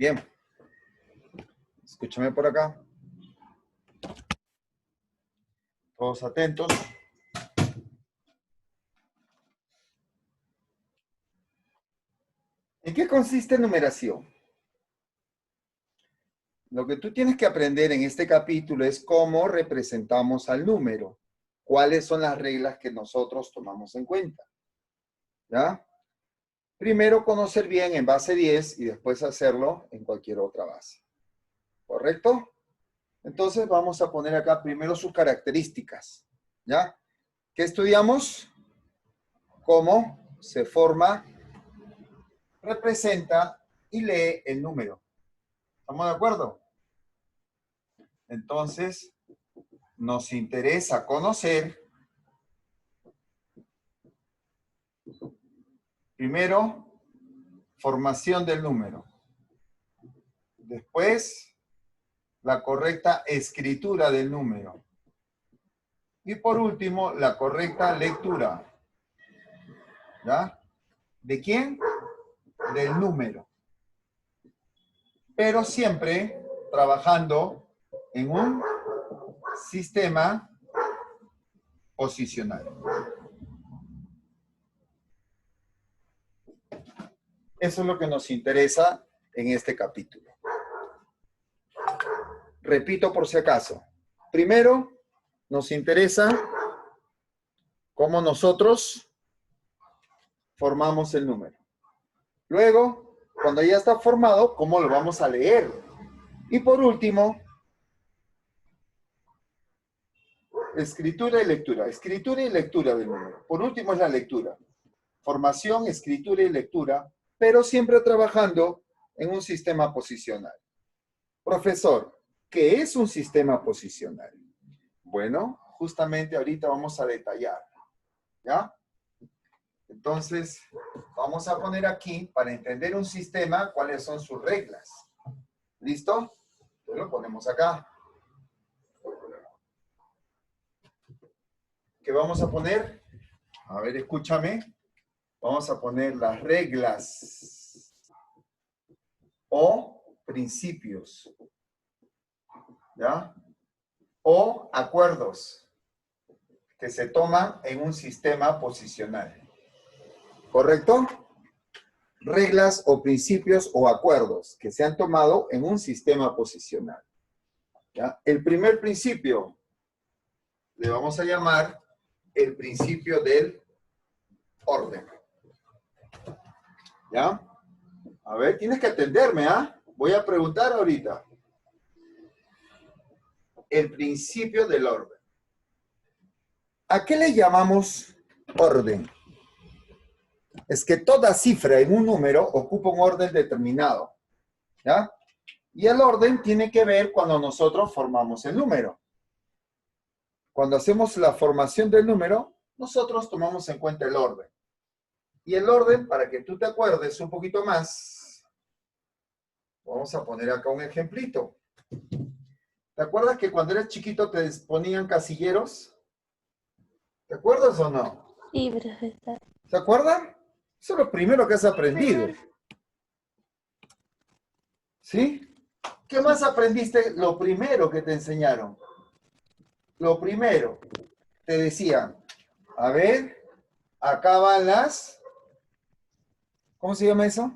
Bien. Escúchame por acá. Todos atentos. ¿En qué consiste numeración? Lo que tú tienes que aprender en este capítulo es cómo representamos al número. ¿Cuáles son las reglas que nosotros tomamos en cuenta? ¿Ya? Primero conocer bien en base 10 y después hacerlo en cualquier otra base. ¿Correcto? Entonces vamos a poner acá primero sus características. ¿Ya? ¿Qué estudiamos? Cómo se forma, representa y lee el número. ¿Estamos de acuerdo? Entonces, nos interesa conocer primero formación del número. Después, la correcta escritura del número. Y por último, la correcta lectura. ¿Ya? ¿De quién? Del número. Pero siempre trabajando en un sistema posicional. Eso es lo que nos interesa en este capítulo. Repito por si acaso. Primero, nos interesa cómo nosotros formamos el número. Luego, cuando ya está formado, cómo lo vamos a leer. Y por último, escritura y lectura. Escritura y lectura del número. Por último es la lectura. Formación, escritura y lectura, pero siempre trabajando en un sistema posicional. Profesor, ¿qué es un sistema posicional? Bueno, justamente ahorita vamos a detallar. ¿Ya? Entonces, vamos a poner aquí, para entender un sistema, cuáles son sus reglas. ¿Listo? Lo ponemos acá. ¿Qué vamos a poner? A ver, escúchame. Vamos a poner las reglas o principios. ¿Ya? O acuerdos que se toman en un sistema posicional. ¿Correcto? Reglas o principios o acuerdos que se han tomado en un sistema posicional. ¿Ya? El primer principio le vamos a llamar el principio del orden. ¿Ya? A ver, tienes que atenderme, ¿ah? Voy a preguntar ahorita. El principio del orden. ¿A qué le llamamos orden? Es que toda cifra en un número ocupa un orden determinado. ¿Ya? Y el orden tiene que ver cuando nosotros formamos el número. Cuando hacemos la formación del número, nosotros tomamos en cuenta el orden. Y el orden, para que tú te acuerdes un poquito más, vamos a poner acá un ejemplito. ¿Te acuerdas que cuando eras chiquito te ponían casilleros? ¿Te acuerdas o no? Sí, profesor. ¿Se acuerdan? Eso es lo primero que has aprendido. ¿Sí? ¿Qué más aprendiste? Lo primero que te enseñaron. Lo primero. Te decían, a ver, acá van las... ¿Cómo se llama eso?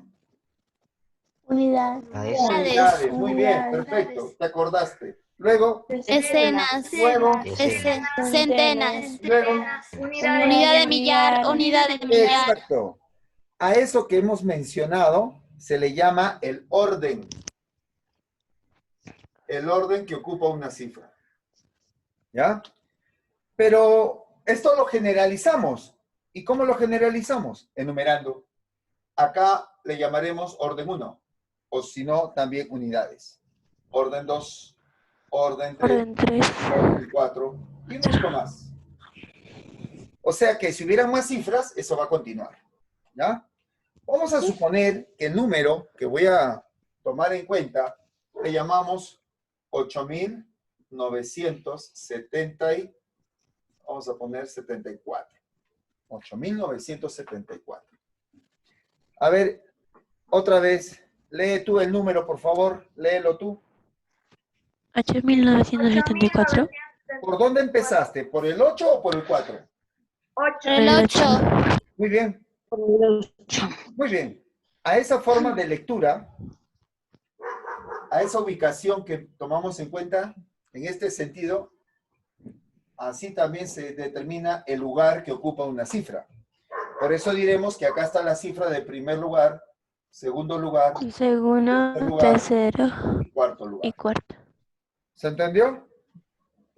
Unidades. Unidades. Muy bien, perfecto. Te acordaste. Luego, Escenas. luego, Centenas. luego. Unidad de millar. Unidad de millar. Exacto. A eso que hemos mencionado se le llama el orden. El orden que ocupa una cifra. ¿Ya? Pero esto lo generalizamos. ¿Y cómo lo generalizamos? Enumerando. Acá le llamaremos orden 1. O si no, también unidades. Orden 2, orden 3, orden 4 y mucho más. O sea que si hubieran más cifras, eso va a continuar. ¿Ya? Vamos a suponer que el número que voy a tomar en cuenta le llamamos 8.970 y vamos a poner 74. 8.974. A ver, otra vez, Lee tú el número, por favor. Léelo tú. 8.974. ¿Por dónde empezaste? ¿Por el 8 o por el 4? El 8. Muy bien, muy bien. A esa forma de lectura, a esa ubicación que tomamos en cuenta, en este sentido, así también se determina el lugar que ocupa una cifra. Por eso diremos que acá está la cifra de primer lugar, segundo lugar, Segundo, tercer lugar tercero y cuarto y lugar. cuarto. ¿Se entendió?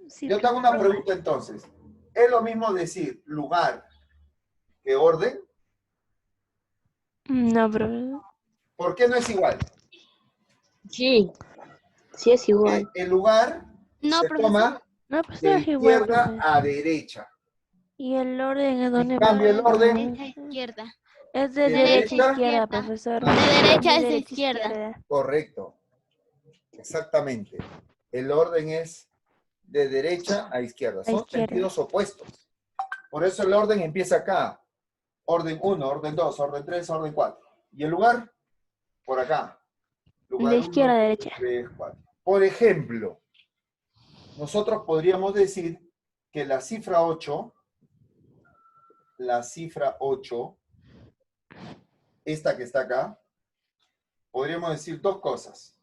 Sí, Yo te hago una pregunta entonces. ¿Es lo mismo decir lugar que orden? no, pero ¿Por qué no es igual? Sí, sí es igual. El lugar No, se profesor. toma no, pues de no es igual, izquierda profe. a derecha. Y el orden es En donde cambio, el va. orden Derecha, izquierda. Es de de derecha a derecha izquierda, izquierda. profesor. a De derecha De es derecha a izquierda. correcto. Exactamente. El orden es de derecha a izquierda. A Son izquierda. sentidos opuestos. Por eso el orden empieza acá. Orden 1, orden 2, orden 3, orden 4. ¿Y el lugar? Por acá. Lugar De 1, izquierda a 2, derecha. 3, 4. Por ejemplo, nosotros podríamos decir que la cifra 8, esta que está acá, podríamos decir dos cosas.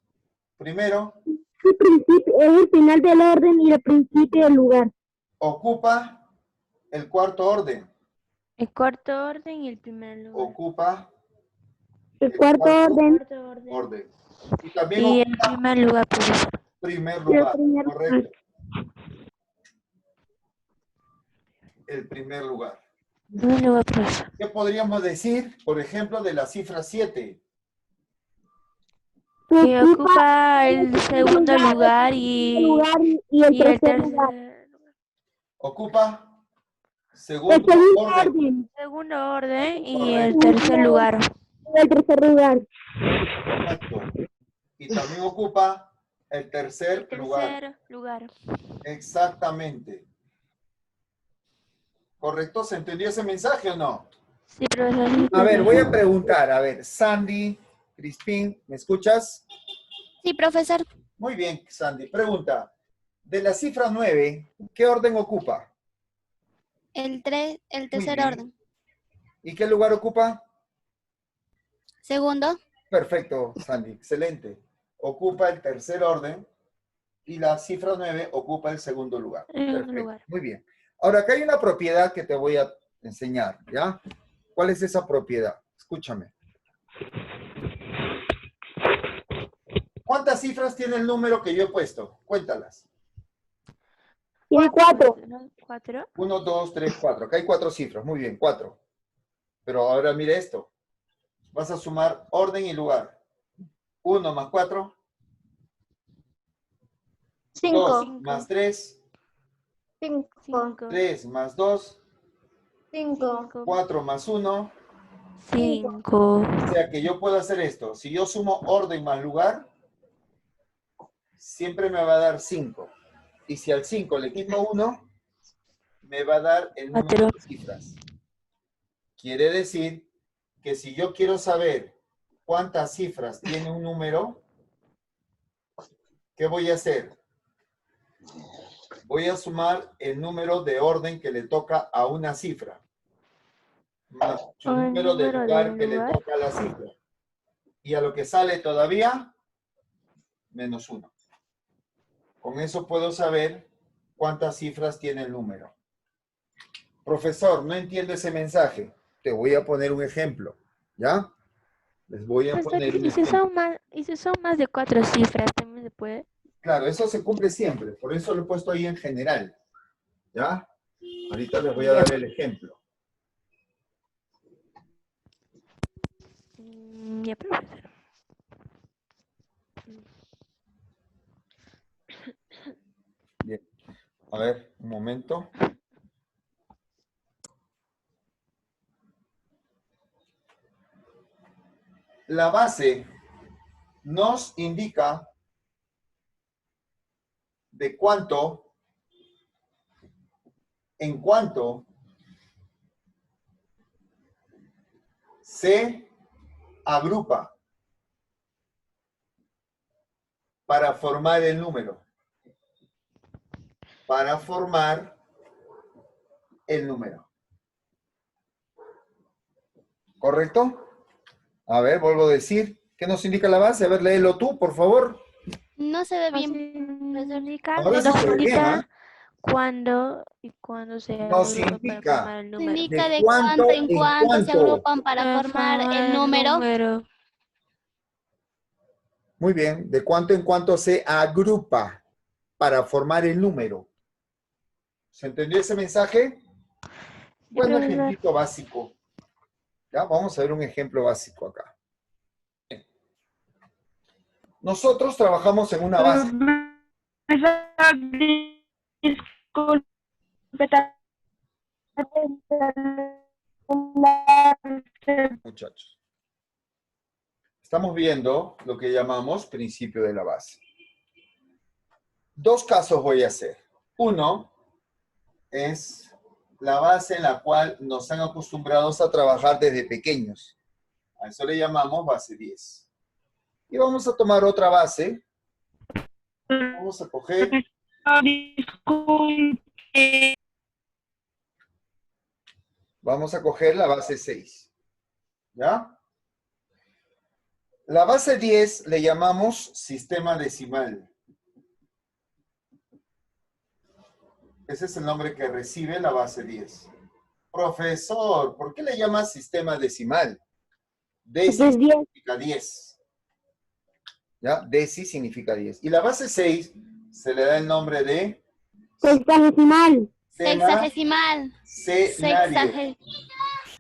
Primero, Es el final del orden y el principio del lugar. ocupa el cuarto orden. El cuarto orden y el primer lugar. Ocupa El cuarto orden Cuarto orden. orden. Y también Y el ocupa primer lugar, profesor. primer y el lugar. primer Correcto. El primer lugar. Primer lugar, profesor. ¿Qué podríamos decir, por ejemplo, de la cifra 7? Que ocupa el segundo lugar y el el tercer lugar. tercer lugar. Ocupa El segundo segundo orden. orden Segundo orden y Correcto. el tercer lugar. y el tercer lugar. Exacto. Y también ocupa el tercer El lugar. tercer lugar. Exactamente. ¿Correcto? ¿Se entendió ese mensaje o no? Sí, profesor. A ver, voy a preguntar. A ver, Sandy, Crispín, ¿me escuchas? Sí, profesor. Muy bien, Sandy. Pregunta. De la cifra 9, ¿qué orden ocupa? El tercer bien. orden. ¿Y qué lugar ocupa? Segundo. Perfecto, Sandy. Excelente. Ocupa el tercer orden y la cifra 9 ocupa el segundo lugar. Segundo Perfecto. lugar. Muy bien. Ahora, acá hay una propiedad que te voy a enseñar, ¿ya? ¿Cuál es esa propiedad? Escúchame. ¿Cuántas cifras tiene el número que yo he puesto? Cuéntalas. Tiene 4. 4. 1, 2, 3, 4. Acá hay 4 cifras. Muy bien, 4. Pero ahora mire esto. Vas a sumar orden y lugar. 1 más 4. 2 más 3. 5. 3 más 2. 5. 4 más 1. 5. O sea que yo puedo hacer esto. Si yo sumo orden más lugar, siempre me va a dar 5. Y si al 5 le quito 1, me va a dar el número de cifras. Quiere decir que si yo quiero saber cuántas cifras tiene un número, ¿qué voy a hacer? Voy a sumar el número de orden que le toca a una cifra, más su O el número de número de lugar un que le lugar. toca a la cifra. Y a lo que sale todavía, menos 1. Con eso puedo saber cuántas cifras tiene el número. Profesor, no entiendo ese mensaje. Te voy a poner un ejemplo, ¿ya? Les voy a Profesor, poner un y si ejemplo. son más de 4 cifras, también se puede. Claro, eso se cumple siempre, por eso lo he puesto ahí en general, ¿ya? Ahorita les voy a dar el ejemplo. Ya, profesor. Bien, a ver, un momento. La base nos indica de cuánto, en cuánto se agrupa. para formar el número. Para formar el número. ¿Correcto? A ver, vuelvo a decir. ¿Qué nos indica la base? A ver, léelo tú, por favor. No se ve bien, Nos profesor. indica, Ahora sí nos se ve bien, indica ¿ah? cuándo se Nos agrupan para indica formar el Se número. indica de de cuánto cuánto en en cuánto se cuánto. agrupan para Para formar el formar número. Muy bien. De cuánto en cuánto se agrupa para formar el número. ¿Se entendió ese mensaje? Bueno, Profesor. ejemplito básico. Ya, vamos a ver un ejemplo básico acá. Nosotros trabajamos en una base. Disculpe, Muchachos. Estamos viendo lo que llamamos principio de la base. Dos casos voy a hacer. Uno es la base en la cual nos han acostumbrado a trabajar desde pequeños. A eso le llamamos base 10. Y vamos a tomar otra base. Vamos a coger... Vamos a coger la base 6. ¿Ya? La base 10 le llamamos sistema decimal. Ese es el nombre que recibe la base 10. Profesor, ¿por qué le llamas sistema decimal? Deci Porque es 10. significa 10. ¿Ya? Deci significa 10. Y la base 6 se le da el nombre de Sexagesimal. Sexagesimal. cenario.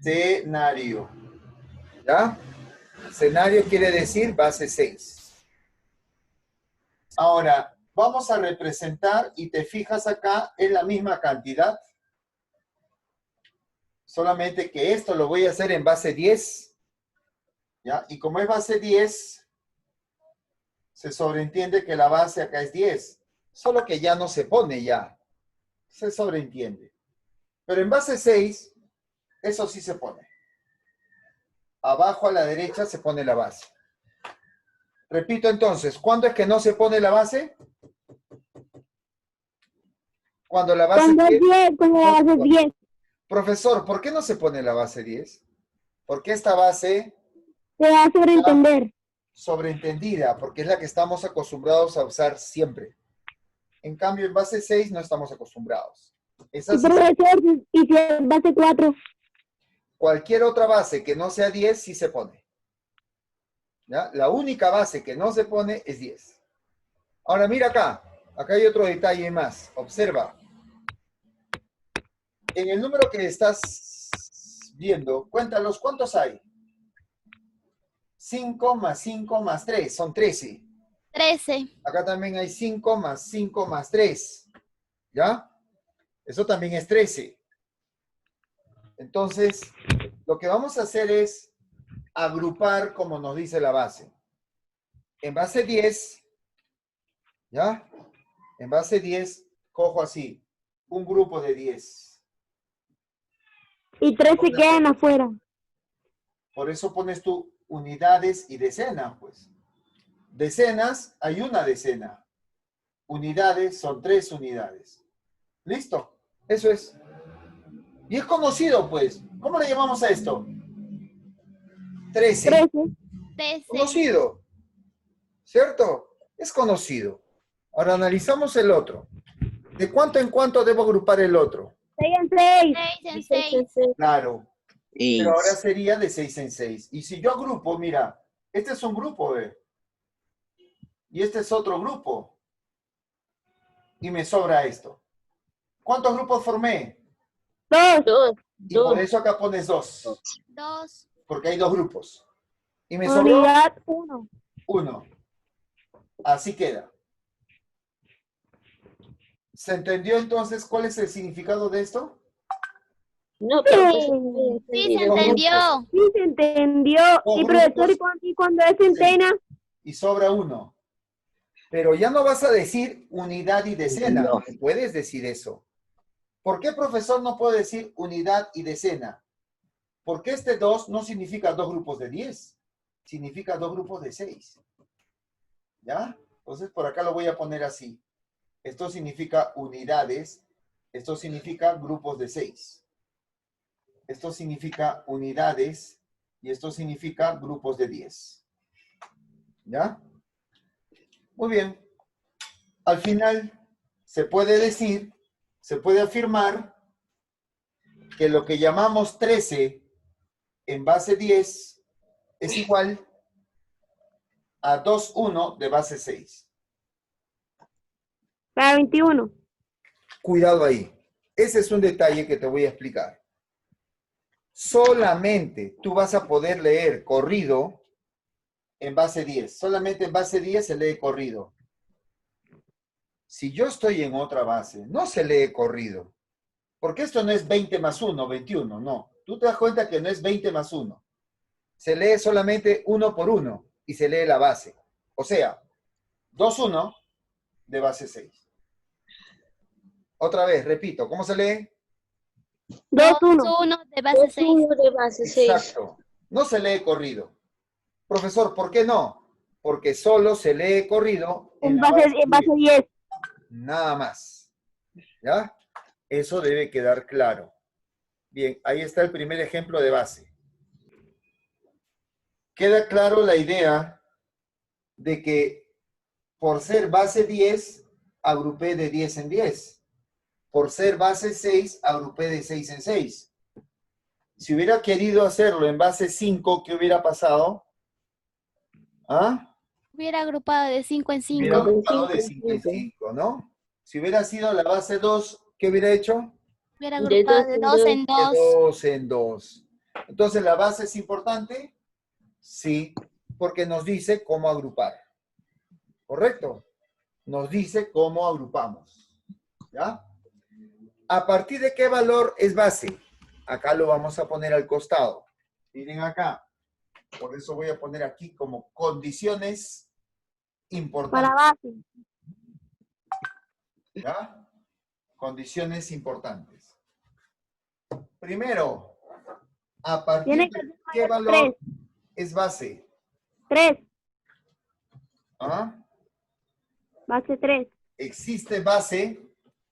Cenario. ¿Ya? Cenario quiere decir base 6. Ahora, vamos a representar y te fijas acá en la misma cantidad. Solamente que esto lo voy a hacer en base 10. ¿Ya? Y como es base 10, se sobreentiende que la base acá es 10. Solo que ya no se pone ya. Se sobreentiende. Pero en base 6, eso sí se pone. Abajo a la derecha se pone la base. Repito entonces, ¿cuándo es que no se pone la base? Cuando la base Cuando es 10, cuando la base es 10. Profesor, ¿por qué no se pone la base 10? Porque esta base Se va a sobreentender. sobreentendida, porque es la que estamos acostumbrados a usar siempre. En cambio, en base 6 no estamos acostumbrados. Esa Y sí, profesor, y si es base 4. cualquier otra base que no sea 10 sí se pone. ¿Ya? La única base que no se pone es 10. Ahora mira acá. Acá hay otro detalle más. Observa. En el número que estás viendo, cuéntalos, ¿cuántos hay? 5 más 5 más 3, son 13. 13. Acá también hay 5 más 5 más 3. ¿Ya? Eso también es 13. Entonces, lo que vamos a hacer es agrupar como nos dice la base. En base 10, ¿ya? En base 10, cojo así, un grupo de 10. Y 3 se quedan afuera. Por eso pones tú unidades y decenas, pues. Decenas, hay una decena. Unidades son 3 unidades. ¿Listo? Eso es. Y es conocido, pues. ¿Cómo le llamamos a esto? 13. 13. 13. Conocido. ¿Cierto? Es conocido. Ahora analizamos el otro. ¿De cuánto en cuánto debo agrupar el otro? 6 en 6. 6 en 6. Claro. Pero ahora sería de 6 en 6. Y si yo agrupo, mira, este es un grupo, y este es otro grupo. Y me sobra esto. ¿Cuántos grupos formé? 2. Y por eso acá pones 2. 2. Porque hay 2 grupos. Y me sobró Unidad 1. 1. Así queda. ¿Se entendió entonces cuál es el significado de esto? No, pero pues, Sí, se entendió. Sí, se entendió. Dos Y profesor, grupos. y cuando es centena, Y sobra 1. Pero ya no vas a decir unidad y decena. No. No puedes decir eso. ¿Por qué, profesor, no puedo decir unidad y decena? Porque este 2 no significa 2 grupos de 10. Significa 2 grupos de 6. ¿Ya? Entonces, por acá lo voy a poner así. Esto significa unidades. Esto significa grupos de 6. Esto significa unidades. Y esto significa grupos de 10. ¿Ya? Muy bien. Al final, se puede decir, se puede afirmar que lo que llamamos 13 en base 10 es igual a 2,1 de base 6. Para 21. Cuidado ahí. Ese es un detalle que te voy a explicar. Solamente tú vas a poder leer corrido en base 10. Solamente en base 10 se lee corrido. Si yo estoy en otra base, no se lee corrido. Porque esto no es 20 más 1, 21, no. Tú te das cuenta que no es 20 más 1. Se lee solamente 1 por 1 y se lee la base. O sea, 2,1 de base 6. Otra vez, repito, ¿cómo se lee? 2-1. 1 de base 6. 2-1 de base 6. Exacto. No se lee corrido. Profesor, ¿por qué no? Porque solo se lee corrido En la base 10. Nada más. ¿Ya? Eso debe quedar claro. Bien, ahí está el primer ejemplo de base. Queda claro la idea de que por ser base 10, agrupé de 10 en 10. Por ser base 6, agrupé de 6 en 6. Si hubiera querido hacerlo en base 5, ¿qué hubiera pasado? ¿Ah? Hubiera agrupado de 5 en Hubiera 5. agrupado de 5 en 5, ¿no? Si hubiera sido la base 2, ¿qué hubiera hecho? Hubiera De agrupado dos de en 2 en De 2. 2 en 2. Entonces, ¿la base es importante? Sí, porque nos dice cómo agrupar. ¿Correcto? Nos dice cómo agrupamos. ¿Ya? ¿A partir de qué valor es base? Acá lo vamos a poner al costado. Miren acá. Por eso voy a poner aquí como condiciones importantes. Para base. ¿Ya? Condiciones importantes. Primero, ¿a partir Tiene que de ser qué mayor valor es base? 3. ¿Ah? Base 3. ¿Existe base?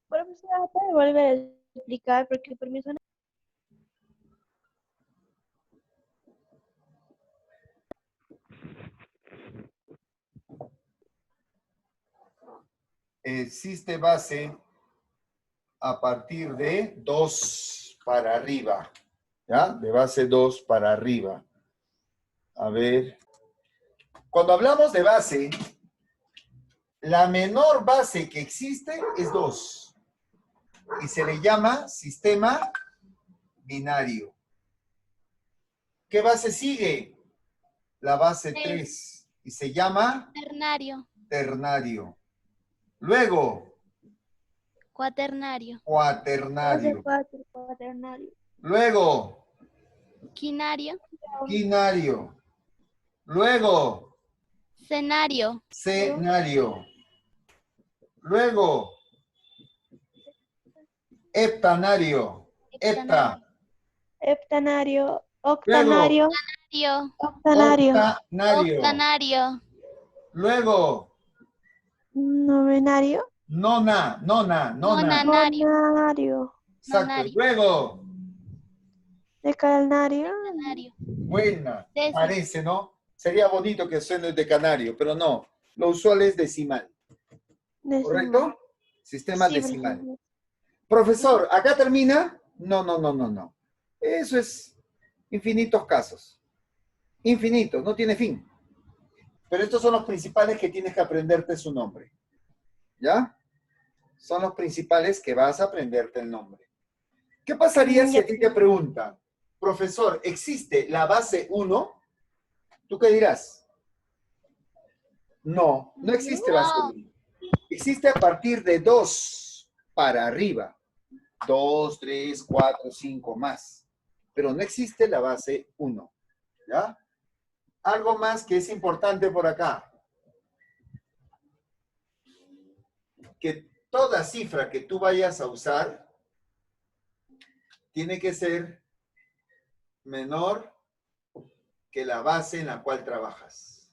Profesora, ¿puede volver a explicar? Porque por mí suena... Existe base a partir de 2 para arriba. ¿Ya? De base 2 para arriba. A ver. Cuando hablamos de base, la menor base que existe es 2. Y se le llama sistema binario. ¿Qué base sigue? La base 3. Y se llama Ternario. ternario. Luego, Cuaternario. cuaternario. 4, cuaternario. Luego, Quinario. quinario. Luego, Cenario. cenario. Luego, heptanario. Hepta. Heptanario, Luego, octanario, Octanario. octanario, octanario. Octanario. Luego, novenario, nona. Nonanario. nonario, Exacto. Nonario. Luego, decanario, Decanario. buena. Décimo. Parece, ¿no? Sería bonito que suene de canario, pero no. Lo usual es decimal. decimal. ¿Correcto? Sistema Sí, decimal. profesor. Profesor, ¿acá termina? No. Eso es infinitos casos. Infinitos, no tiene fin. Pero estos son los principales que tienes que aprenderte su nombre. ¿Ya? Son los principales que vas a aprenderte el nombre. ¿Qué pasaría si a ti te preguntan, profesor, ¿existe la base 1? ¿Tú qué dirás? No, no existe base 1. Existe a partir de 2 para arriba. 2, 3, 4, 5 más. Pero no existe la base 1. ¿Ya? Algo más que es importante por acá. Que toda cifra que tú vayas a usar tiene que ser menor que la base en la cual trabajas.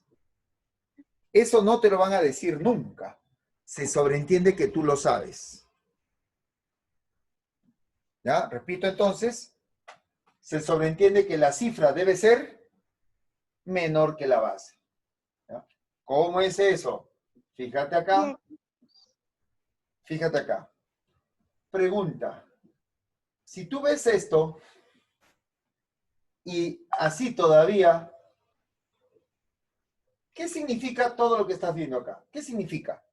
Eso no te lo van a decir nunca. Se sobreentiende que tú lo sabes. ¿Ya? Repito entonces. Se sobreentiende que la cifra debe ser menor que la base. ¿Ya? ¿Cómo es eso? Fíjate acá. Fíjate acá. Pregunta. Si tú ves esto y así todavía, ¿qué significa todo lo que estás viendo acá? ¿Qué significa?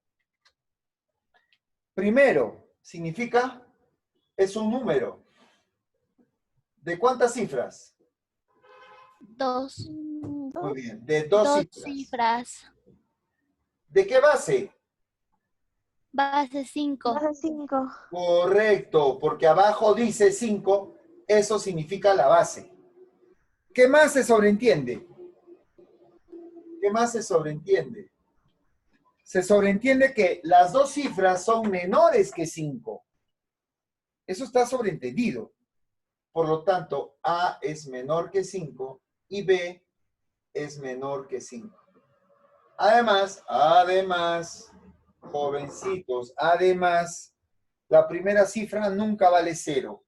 Primero, significa, es un número. ¿De cuántas cifras? 2. Muy bien, de dos 2 cifras. cifras. ¿De qué base? Base 5. Base 5. Correcto, porque abajo dice 5, eso significa la base. ¿Qué más se sobreentiende? ¿Qué más se sobreentiende? Se sobreentiende que las dos cifras son menores que 5. Eso está sobreentendido. Por lo tanto, A es menor que 5 y B es menor que 5. Además, jovencitos, además, la primera cifra nunca vale 0.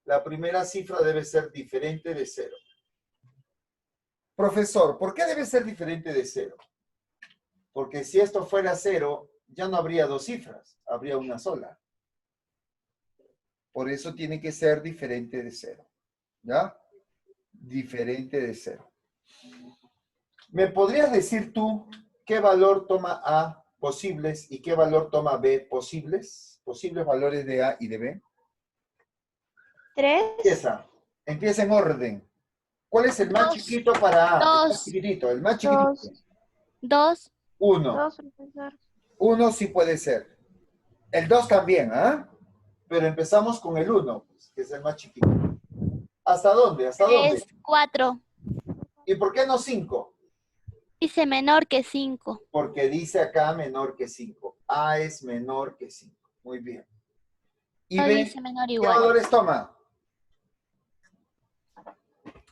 La primera cifra debe ser diferente de 0. Profesor, ¿por qué debe ser diferente de 0? Porque si esto fuera 0, ya no habría dos cifras, habría una sola. Por eso tiene que ser diferente de 0. ¿Ya? Diferente de 0. ¿Me podrías decir tú qué valor toma A posibles y qué valor toma B posibles? Posibles valores de A y de B. 3. Empieza en orden. ¿Cuál es el más Dos. chiquito para A? El más 2. chiquitito, el más chiquitito. 2. 1. 2, profesor. 1 sí puede ser. El 2 también, ¿ah? Pero empezamos con el 1, que es el más chiquito. ¿Hasta dónde? ¿Hasta dónde? 3, 4. ¿Y por qué no 5? Dice menor que 5. Porque dice acá menor que 5. A es menor que 5. Muy bien. ¿Y No B? dice menor ¿Qué igual. valores toma?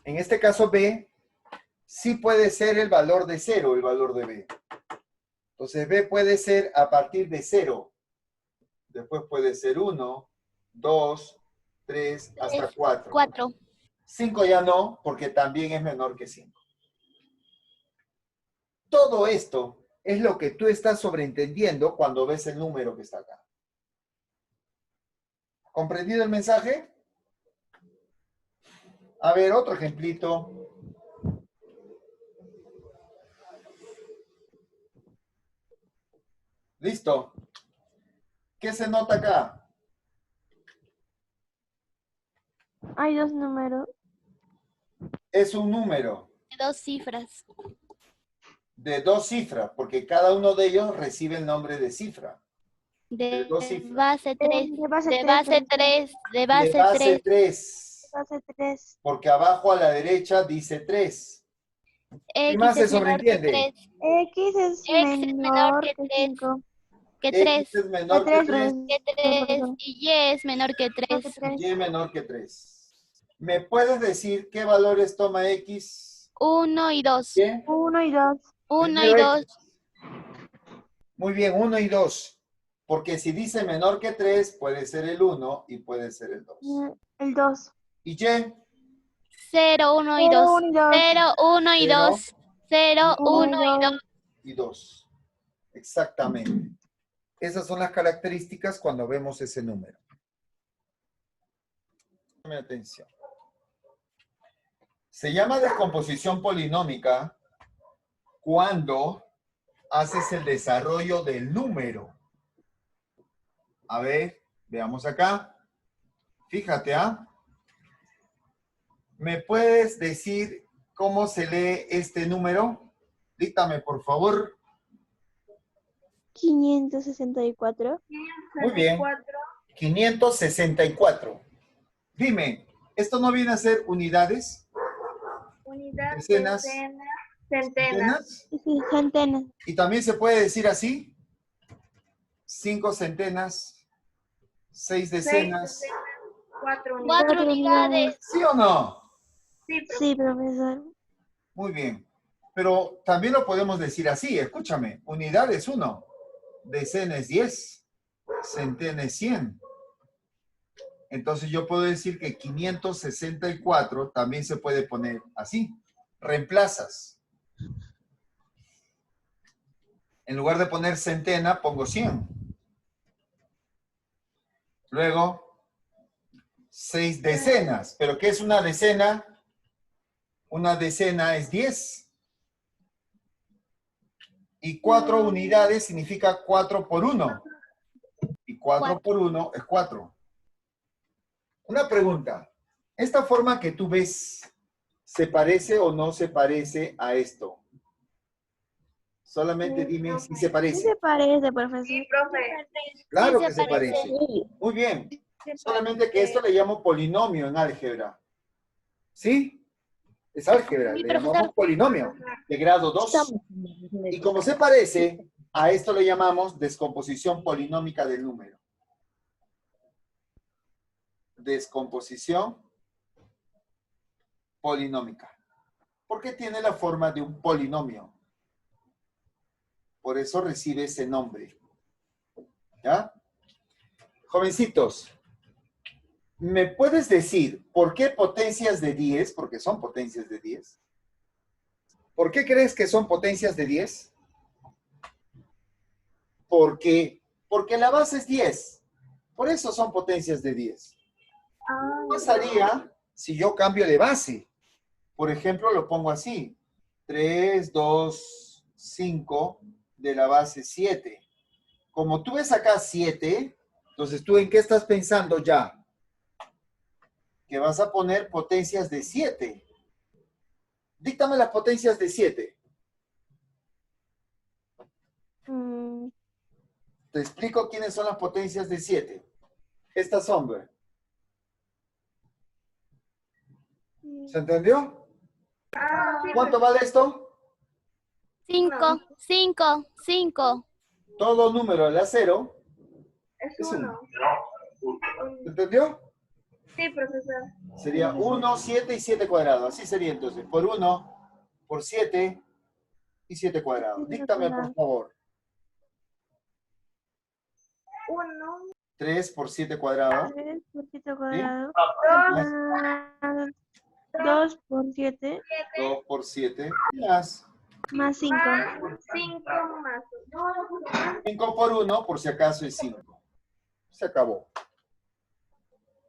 En este caso B sí puede ser el valor de 0, el valor de B. Entonces B puede ser a partir de 0. Después puede ser 1, 2, 3, hasta 4. 4. 5 ya no, porque también es menor que 5. Todo esto es lo que tú estás sobreentendiendo cuando ves el número que está acá. ¿Comprendido el mensaje? A ver, otro ejemplito. ¿Listo? ¿Qué se nota acá? Hay dos números. Es un número 2 cifras. de dos cifras, porque cada uno de ellos recibe el nombre de cifra. De De dos cifras. base 3. De base De 3. base 3. De De base base 3. 3. Base 3. Porque abajo a la derecha dice 3. ¿Qué más X se es menor que sobreentiende? 3. X es X es menor menor que que 3. 5. Que 3. X es menor que 3 Que 3. Y Y es menor que 3. y Y menor que 3. ¿Me puedes decir qué valores toma X? 1 y 2. Bien. 1 y 2. 1 y Primero 2. X. Muy bien, 1 y 2. Porque si dice menor que 3, puede ser el 1 y puede ser el 2. El 2. ¿Y Y? 0, 1 y 2. 1 y 2. 0, 1 y 2. 0, 1 y 2. Y 2. Exactamente. Esas son las características cuando vemos ese número. Dame atención. Se llama descomposición polinómica cuando haces el desarrollo del número. A ver, veamos acá. Fíjate, ¿ah? ¿Me puedes decir cómo se lee este número? Díctame, por favor. 564. Muy bien. 564. Dime, ¿esto no viene a ser unidades? Unidades, Decenas. centenas. Centenas. Y también se puede decir así. 5 centenas, 6 decenas. 4 unidades. 4 unidades. ¿Sí o no? Sí, Sí, profesor. Muy bien. Pero también lo podemos decir así, escúchame. Unidad es 1, decena es 10, centena es 100. Entonces yo puedo decir que 564 también se puede poner así. Reemplazas. En lugar de poner centena, pongo 100. Luego, 6 decenas. ¿Pero qué es una decena? Una decena es 10. Y 4 unidades significa 4 por 1. Y 4 por 1 es 4. Una pregunta. ¿Esta forma que tú ves se parece o no se parece a esto? Solamente dime si se Sí parece. se parece, profesor. Sí, profe. Claro Sí que se se parece. Muy bien. Solamente que esto le llamo polinomio en álgebra. ¿Sí? Es álgebra. Sí, Le profesor. llamamos polinomio de grado 2. Y como se parece, a esto le llamamos descomposición polinómica del número. Descomposición polinómica. Porque tiene la forma de un polinomio. Por eso recibe ese nombre. ¿Ya? Jovencitos, ¿me puedes decir por qué potencias de 10? Porque son potencias de 10. ¿Por qué crees que son potencias de 10? Porque la base es 10. Por eso son potencias de 10. ¿Qué pasaría si yo cambio de base? Por ejemplo, lo pongo así. 3, 2, 5 de la base 7. Como tú ves acá 7, entonces tú ¿en qué estás pensando ya? Que vas a poner potencias de 7. Díctame las potencias de 7. Te explico quiénes son las potencias de 7. Estas son, ¿ve? ¿Se entendió? ¿Cuánto vale esto? 5, 5, 5. Todo número a la 0 Es es 1. 1. ¿Se entendió? Sí, profesor. Sería 1, 7 y 7 cuadrado. Así sería entonces. Por 1, por 7 y 7 cuadrado. Díctame, por favor. 1, 3 por 7 cuadrado. 3 por 7 cuadrado. 2, 2 por 7 2 por 7. Más. más 5. más 5 más 5 por 1, por si acaso es 5. Se acabó.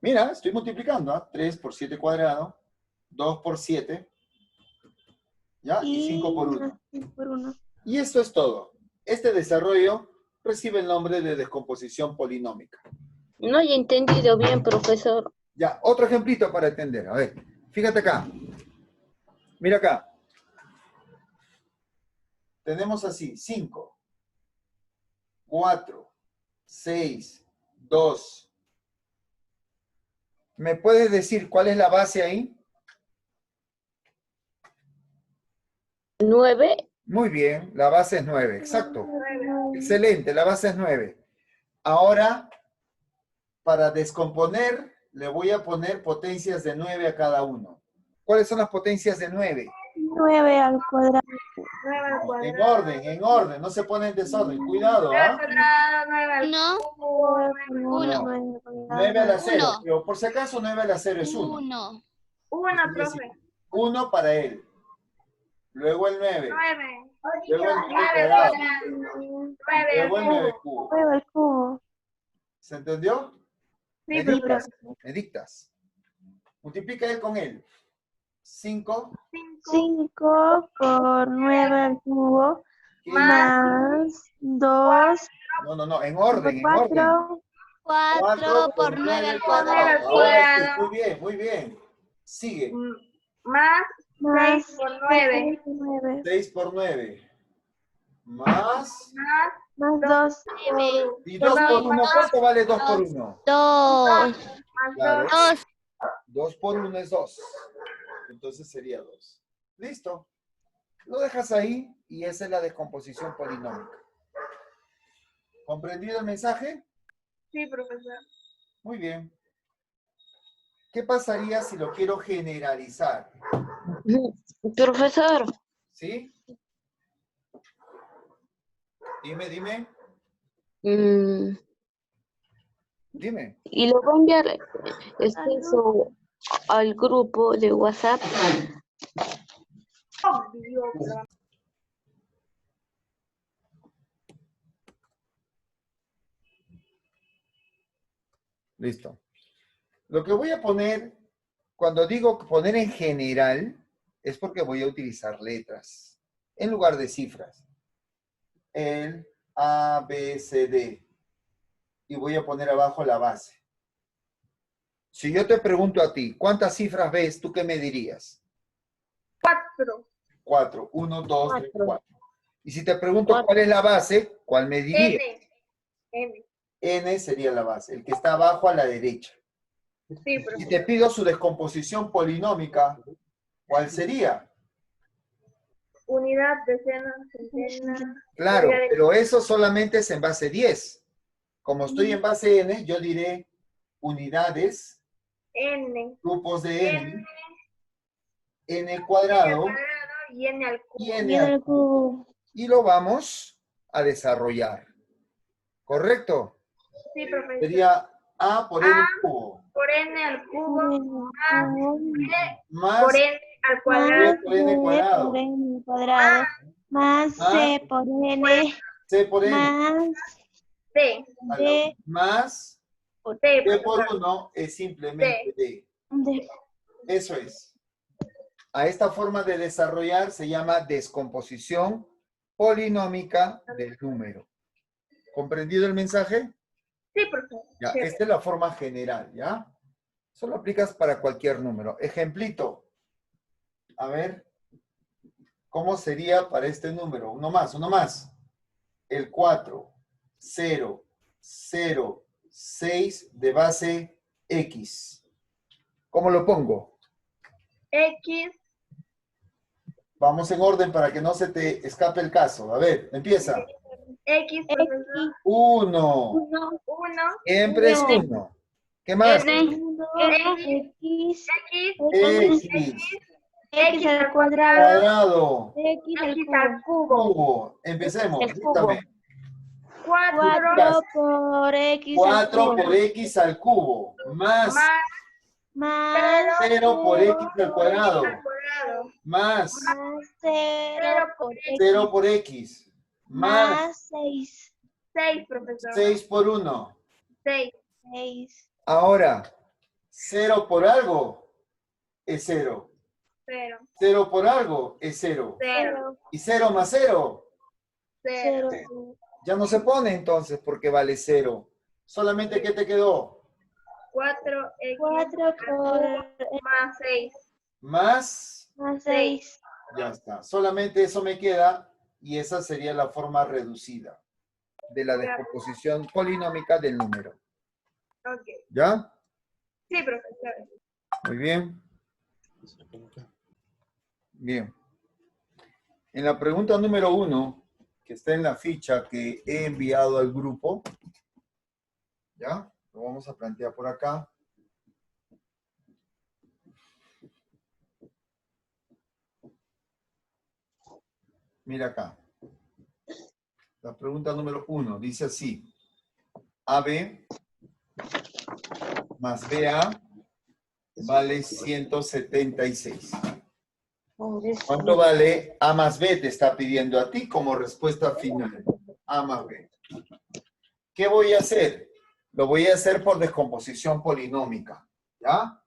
Mira, estoy multiplicando. 3 por 7 cuadrado. 2 por 7. ¿Ya? Y 5 por 1. 5 por 1. Y esto es todo. Este desarrollo recibe el nombre de descomposición polinómica. No he entendido bien, profesor. Ya, otro ejemplito para entender. A ver, fíjate acá. Mira acá. Tenemos así, 5, 4, 6, 2. ¿Me puedes decir cuál es la base ahí? 9. Muy bien, la base es 9, exacto. 9. Excelente, la base es 9. Ahora, para descomponer, le voy a poner potencias de 9 a cada uno. ¿Cuáles son las potencias de 9? 9 al cuadrado. 9 al En cuadrado. orden, no se pone en desorden. Cuidado, 9 al ¿ah? cuadrado, 9 al No. cubo, 1. 9 a la 0, Uno. pero por si acaso 9 a la 0 es 1. 1. 1, profe. 1 para él. Luego el 9. 9. Luego el 9 al cuadrado. cuadrado. 9 al Luego el 9 cubo. cubo. 9 al cubo. ¿Se entendió? Sí, Me profe. dictas, me dictas. Multiplica él con él. 5 5 por 9 al cubo más 2 No, en orden, por en orden. 4 4 por 9 al al cuadrado. cuadrado. Ahora sí, muy bien, muy bien. Sigue. Más más 6 por 9. 9 6 por 9. Más. Más más 2 ¿Y 2 por 1? ¿Cuánto vale 2 por 1? 2. Claro. 2. 2 por 1 es 2. Entonces sería 2. Listo. Lo dejas ahí y esa es la descomposición polinómica. ¿Comprendido el mensaje? Sí, profesor. Muy bien. ¿Qué pasaría si lo quiero generalizar? Profesor, ¿Sí? Dime. Mm, Dime. y lo voy a enviar expreso al grupo de WhatsApp. Listo. Lo que voy a poner, cuando digo poner en general, es porque voy a utilizar letras en lugar de cifras. El A, B, C, D. Y voy a poner abajo la base. Si yo te pregunto a ti, ¿cuántas cifras ves? ¿Tú qué me dirías? 4. 4. 1, 2, 3, 4. Y si te pregunto cuál es la base, ¿cuál me dirías? N. N sería la base, el que está abajo a la derecha. Sí, Si profesor. te pido su descomposición polinómica, ¿cuál sería? Unidad, decena, centena. Claro, pero eso solamente es en base 10. Como estoy en base n, yo diré unidades, N. grupos de n, n cuadrado Y N al cubo. y n al cubo. Y lo vamos a desarrollar. ¿Correcto? Sí, profesor. Sería a por n A cubo. por N al cubo. Más Por N al b cuadrado. por n cuadrado. por n cuadrado, más c por n, C por n. más D. d Más D, d por profesor. 1 es simplemente d. d. Eso es. A esta forma de desarrollar se llama descomposición polinómica del número. ¿Comprendido el mensaje? Sí, profesor. Ya, Sí. esta es la forma general, ¿ya? Eso lo aplicas para cualquier número. Ejemplito. A ver, ¿cómo sería para este número? Uno más. El 4, 0, 0, 6 de base X. ¿Cómo lo pongo? X. Vamos en orden para que no se te escape el caso. A ver, empieza. X, profesor. 1. 1. Siempre es 1. ¿Qué más? N. X, X. x al cuadrado, Cuadrado. x al X cubo. al cubo. Cubo. Empecemos. El cubo. Dígame. 4 4 por x al 4 cubo, por X al cubo. Más más 0 por X al cuadrado. al cuadrado. Más 0 por x, 0 por X. Más más 6, 6, profesor. 6 por 1. 6. 6, Ahora, 0 por algo es 0. 0. 0 por algo es 0. 0. Y 0 más 0 0. 0, ya no se pone entonces porque vale 0. Solamente, ¿qué te quedó? 4X 4 por más 6. Más, más 6, ya está. Solamente eso me queda y esa sería la forma reducida de la descomposición polinómica del número. Ok. ¿Ya? Sí, profesor. Muy bien. Bien. En la pregunta número 1, que está en la ficha que he enviado al grupo, ¿ya? Lo vamos a plantear por acá. Mira acá. La pregunta número 1 dice así. AB más BA vale 176. ¿Cuánto vale A más B? Te está pidiendo a ti como respuesta final. A más B. ¿Qué voy a hacer? Lo voy a hacer por descomposición polinómica. ¿Ya?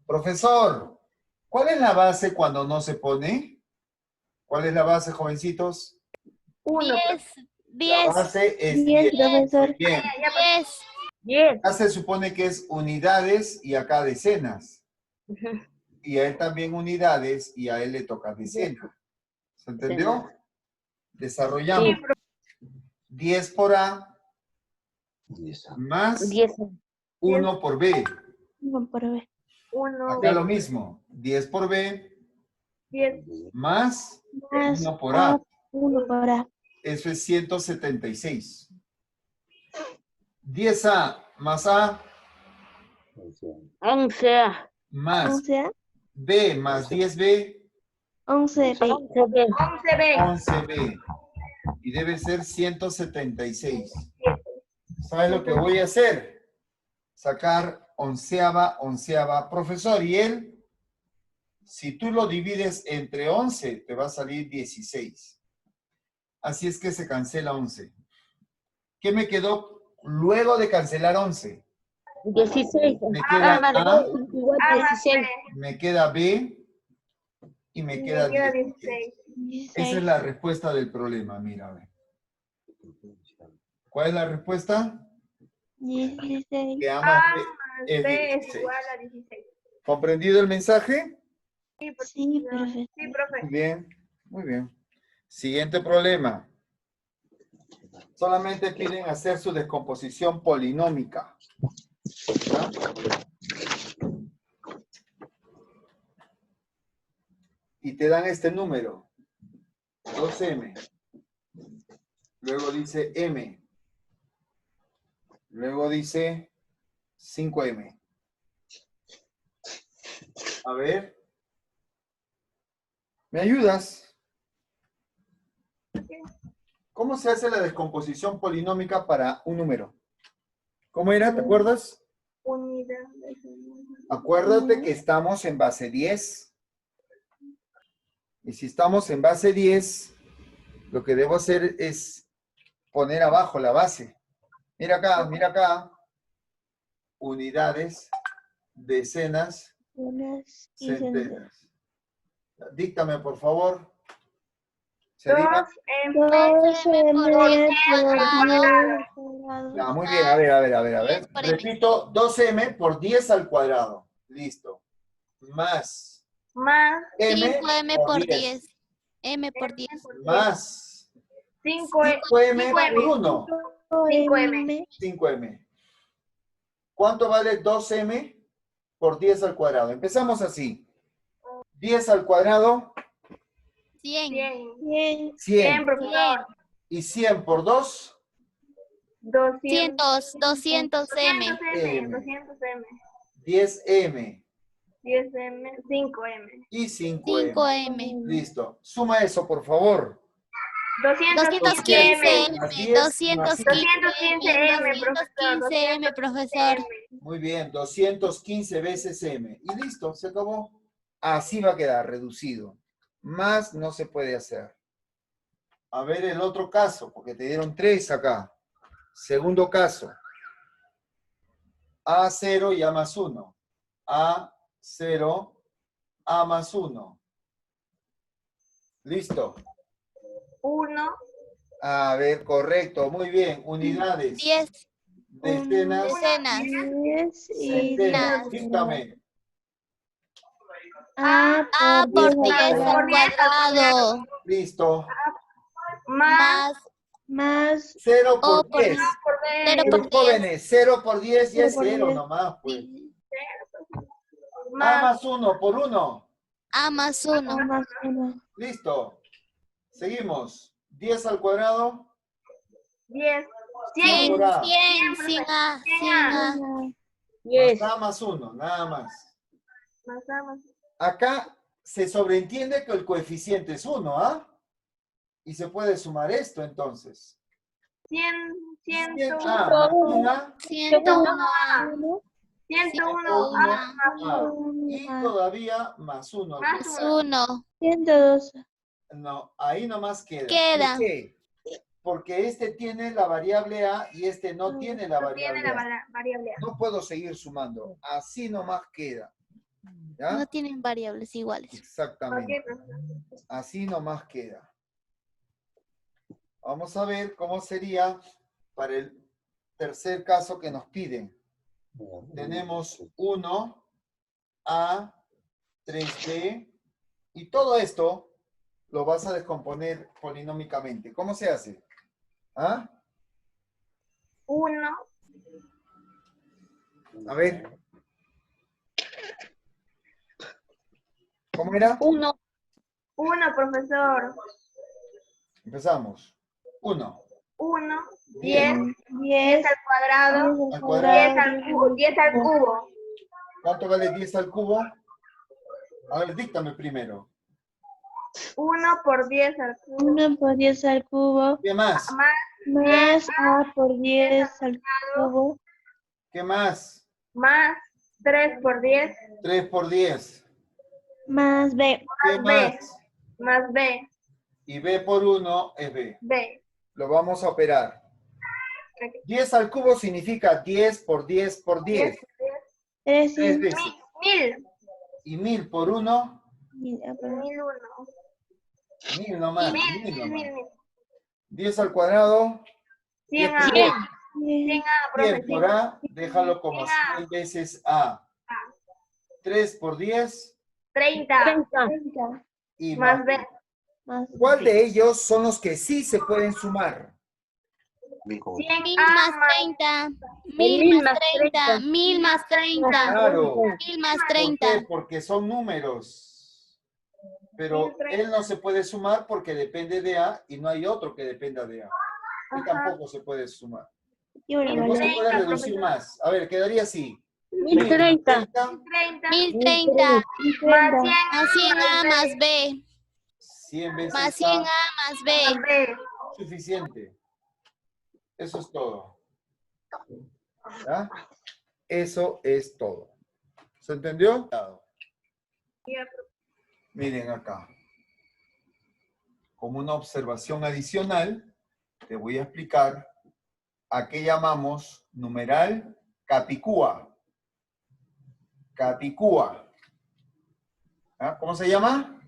Profesor, ¿cuál es la base cuando no se pone? ¿Cuál es la base, jovencitos? 1. 10. La base es 10, 10. profesor. Bien. 10. Acá se supone que es unidades y acá decenas. Y a él también unidades y a él le toca decenas. ¿Se entendió? Desarrollamos. 10 por A más 10. 1 por B. 1 por b, 1. Acá lo mismo. 10 por B 10. más más 1 por A. 1 por a, Eso es 176. 10A más A 11. más 11, B más 10B 11B. 11B. 11B. 11B. Y debe ser 176. ¿Sabes lo que voy a hacer? Sacar onceava. Profesor, ¿y él? Si tú lo divides entre 11, te va a salir 16. Así es que se cancela 11. ¿Qué me quedó luego de cancelar 11? 16. Me queda A más A, B igual A más 16. me queda B y me queda Me queda 16. 16. Esa es la respuesta del problema, mira. A ver. ¿Cuál es la respuesta? 16. Que A A más B más es B es 16. igual a 16. ¿Comprendido el mensaje? Sí, Sí, profesor. profe. Sí, profe. Muy bien, muy bien. Siguiente problema. Solamente piden hacer su descomposición polinómica. ¿Ya? Y te dan este número. 2M. Luego dice M. Luego dice 5M. A ver. ¿Me ayudas? ¿Cómo se hace la descomposición polinómica para un número? ¿Cómo era? ¿Te acuerdas? Unidad. Acuérdate que estamos en base 10. Y si estamos en base 10, lo que debo hacer es poner abajo la base. Mira acá. Unidades, decenas, Unas y centenas. Díctame, por favor. 2 Sería... M 12M por 10 al cuadrado. No, muy bien, a ver. 10 por M. Repito, 2M por 10 al cuadrado. Listo. Más más M 5M por por 10. 10. M por 10. Más 5M. 5M por 1. 5M. 5M. ¿Cuánto vale 2M por 10 al cuadrado? Empezamos así. 10 al cuadrado, 100. 100. 100. Profesor. Y 100 por 2, 200. 200M. 200M. 10M. 10M. 5M. Y 5M. 5M. Listo. Suma eso, por favor. 215M. Más 10 más 5. 215M, profesor. 215M, profesor. Muy bien, 215 veces M. Y listo, se acabó. Así va a quedar reducido. Más no se puede hacer. A ver el otro caso, porque te dieron 3 acá. Segundo caso. A0 y A más 1. A0, A más 1. Listo. 1. A ver, correcto. Muy bien. Unidades. 10. Decenas. Decenas. 10 y Centenas. 10. Díctame. A A por 10 10 al cuadrado. Listo. Más más 0 O por por 10. 0 por 10. Jóvenes, 0 por 10 ya es 0 por 0 10. nomás, pues. A más más 1 por 1. A más A 1. más 1. Listo. Seguimos. 10 al cuadrado. 10. 100. Por A. 100. 100 A. 100 A. Yes. Más A más 1, nada más. Más A más Acá se sobreentiende que el coeficiente es 1, ¿ah? Y se puede sumar esto entonces. 100. 100 101. A más 1A, 101 A. 101 A A. Y todavía más 1. más Más 1. 1. 112. No, ahí nomás queda. Queda. ¿Por qué? Porque este tiene la variable A y este no tiene la No tiene variable la A. variable A. No puedo seguir sumando. Así nomás queda. ¿Ya? No tienen variables iguales. Exactamente. Ok, profesor. Así nomás queda. Vamos a ver cómo sería para el tercer caso que nos piden. Tenemos 1, A, 3B, y todo esto lo vas a descomponer polinómicamente. ¿Cómo se hace? ¿Ah? 1. A ver. ¿Cómo era? 1. 1, profesor. Empezamos. 1. 1. 10. 10. 10 al cuadrado. Al cuadrado. 10 al cubo. 10 al cubo. ¿Cuánto vale 10 al cubo? A ver, díctame primero. 1 por 10 al cubo. 1 por 10 al cubo. ¿Qué más? Más A por 10 al cubo. ¿Qué más? Más 3 por 10. 3 por 10. Más B. ¿Qué B. más? Más B. Y B por 1 es B. B. Lo vamos a operar. 10 al cubo significa 10 por 10 por 10. 3 300. veces. 1000. Y 1000 por 1, 1001. 1000 nomás. 1000 1000. nomás. 10 al cuadrado, 100 A. 100. 100 A, 100 profe. por A, déjalo como 100 veces A. 3 por 10 30. y Más más. B. Más ¿Cuál de ellos son los que sí se pueden sumar? 100 1000 A más más 30. 1000 más 30. 1000 más 30. Claro. 1000 más ¿Por qué? 30. Porque son números. Pero él no se puede sumar porque depende de A y no hay otro que dependa de A. Y tampoco se puede sumar. y una Y no se bola. puede reducir más. A ver, quedaría así. 1030. 30. 1030. Más 100 Más 100A más B. 100 veces Más 100A A, más B. B. suficiente. Eso es todo. ¿Ya? Eso es todo. ¿Se entendió? Miren acá. Como una observación adicional, te voy a explicar a qué llamamos numeral Capicúa. Capicúa. ¿Ah? ¿Cómo se llama?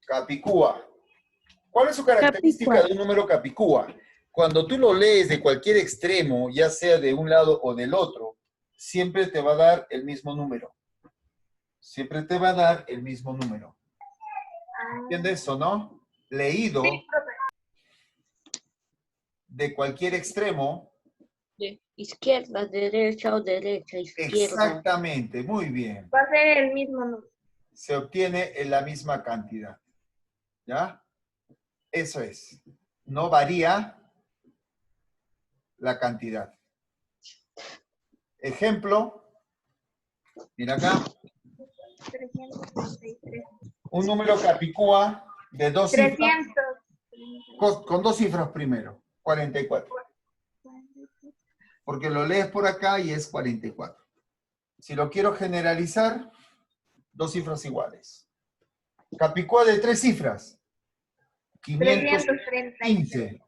Capicúa. ¿Cuál es su característica de un número Capicúa? Cuando tú lo lees de cualquier extremo, ya sea de un lado o del otro, siempre te va a dar el mismo número. Siempre te va a dar el mismo número. ¿Entiendes o no? Leído de cualquier extremo. De izquierda, derecha o derecha, izquierda. Exactamente, muy bien. Va a ser el mismo número. Se obtiene en la misma cantidad. ¿Ya? Eso es. No varía la cantidad. Ejemplo. Mira acá. 333. Un número Capicúa de 2 cifras. 300. Con 2 cifras primero. 44. Porque lo lees por acá y es 44. Si lo quiero generalizar, 2 cifras iguales. Capicúa de 3 cifras. 515.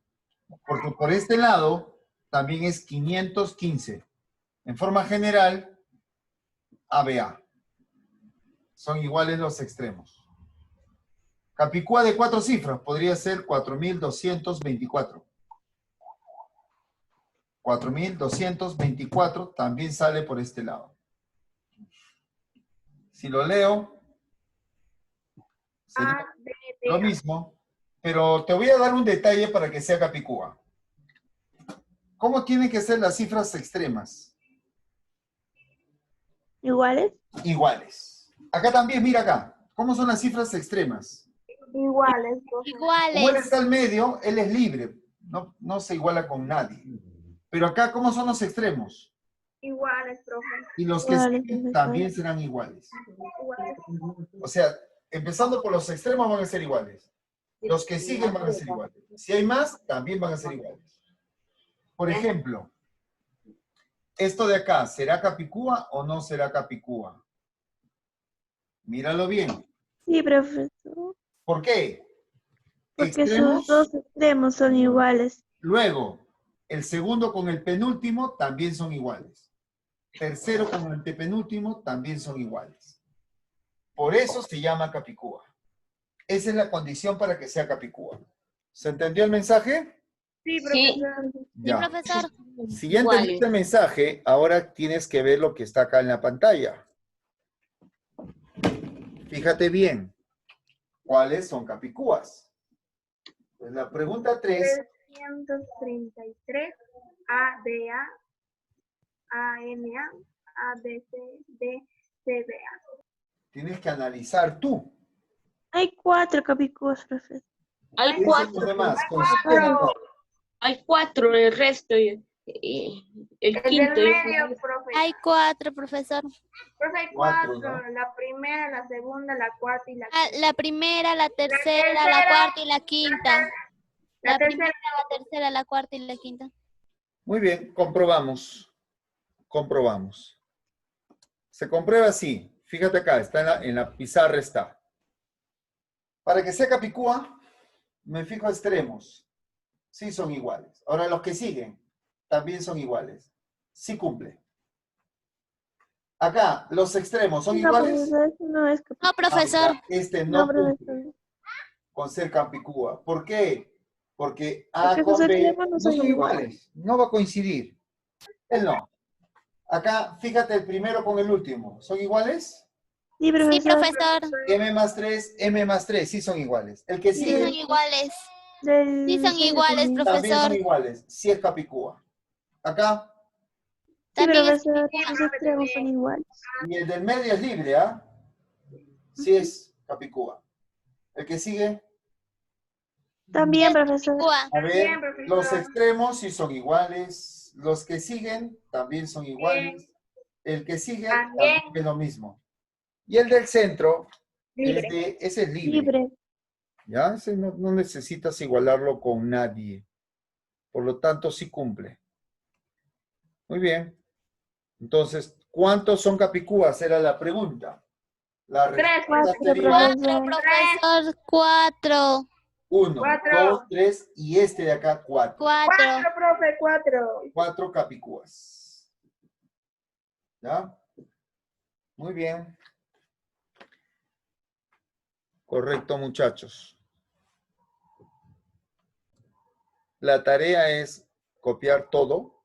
Porque por este lado también es 515. En forma general, ABA. Son iguales los extremos. Capicúa de 4 cifras podría ser 4224. 4224 también sale por este lado. Si lo leo, sería A, B, B. lo mismo, pero te voy a dar un detalle para que sea Capicúa. ¿Cómo tienen que ser las cifras extremas? ¿Iguales? Iguales. Acá también, mira acá. ¿Cómo son las cifras extremas? Iguales. profe. Como él Iguales. está al medio, él es libre. No se iguala con nadie. Pero acá, ¿cómo son los extremos? Iguales, profe. Y los que Iguales, siguen profesor. también serán iguales. Iguales. O sea, empezando por los extremos van a ser iguales. Los que siguen van a ser iguales. Si hay más, también van a ser iguales. Por ejemplo, esto de acá, ¿será Capicúa o no será Capicúa? Míralo bien. Sí, profesor. ¿Por qué? Porque Extremos, sus dos extremos son iguales. luego, el segundo con el penúltimo también son iguales. Tercero con el antepenúltimo también son iguales. Por eso se llama Capicúa. Esa es la condición para que sea Capicúa. ¿Se entendió el mensaje? Sí, Sí. profesor. Sí, Ya. profesor. Si ya entendiste el mensaje, ahora tienes que ver lo que está acá en la pantalla. Fíjate bien. ¿Cuáles son Capicúas? Pues la pregunta 3, 333. A, B, A. A, M, A. A, B, C, D, C, B, A. tienes que analizar tú. Hay 4 capicúas, profesor. Hay ¿Qué dicen los 4. demás? ¿Coinciden o no? Hay 4, el resto. El El quinto. del medio, profe. Hay 4, profesor. Profe, hay Cuatro, 4. ¿no? La primera, la segunda, la cuarta y la Ah, quinta. la primera, la tercera, la tercera, cuarta y la quinta. La La tercera. primera, la tercera, la cuarta y la quinta. Muy bien, comprobamos. Comprobamos. Se comprueba así. Fíjate acá, está en la pizarra está. Para que sea Capicúa, me fijo extremos. Sí son iguales. Ahora los que siguen también son iguales. Sí cumple. Acá, los extremos son No, iguales. profesor, eso no es No, profesor. Este No, no cumple profesor. con ser Capicúa. ¿Por qué? Porque A Porque con sus B extremos no no son son iguales. No va a coincidir. Él no. Acá, fíjate el primero con el último. ¿Son iguales? Sí, Sí, profesor. profesor. M más 3, M más 3. Sí son iguales. El que Sí son sigue iguales. Del Sí son centro iguales, también. también son profesor. iguales. Sí es Capicúa. Acá. Sí, También es profesor, Capicúa. sus extremos son iguales. Y el del medio es libre, ¿ah? Sí es Capicúa. El que sigue. También, profesor. Capicúa. A ver, Bien, profesor. los extremos sí son iguales. Los que siguen también son iguales. El que sigue También. también es lo mismo. Y el del centro, Libre. ese es libre. Libre. ¿Ya? Ese no necesitas igualarlo con nadie. Por lo tanto, sí cumple. Muy bien. Entonces, ¿cuántos son capicúas? Era la pregunta. La respuesta Cuatro, sería profesor. Profesor, 4. 1, Cuatro. 2, 3 y este de acá 4. 4. 4, profe, 4. 4 capicúas. ¿Ya? Muy bien. Correcto, muchachos. La tarea es copiar todo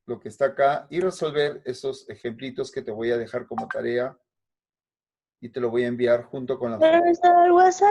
lo que está acá y resolver esos ejemplitos que te voy a dejar como tarea y te lo voy a enviar junto con la Profesor, WhatsApp.